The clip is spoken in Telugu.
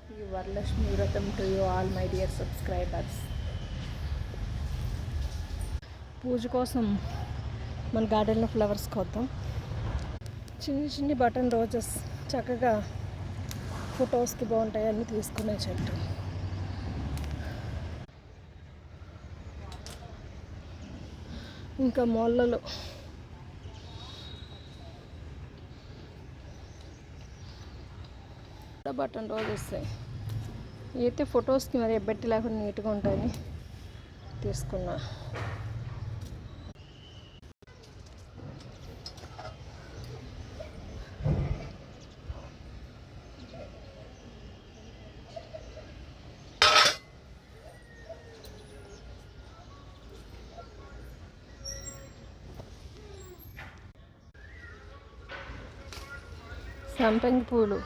Happy Varalakshmi Vratam to you all my dear subscribers. పూజ కోసం మన గార్డెన్లో ఫ్లవర్స్ కొద్దాం. చిన్ని చిన్ని బటన్ రోజెస్ చక్కగా ఫొటోస్కి బాగుంటాయి, అన్నీ తీసుకునే చెట్టు. ఇంకా మొల్లలు, బటన్ రోజెస్ అయితే ఫొటోస్కి మరి బెట్టి లేకుండా నీట్గా ఉంటాయని తీసుకున్నా. సంపంగి పూలు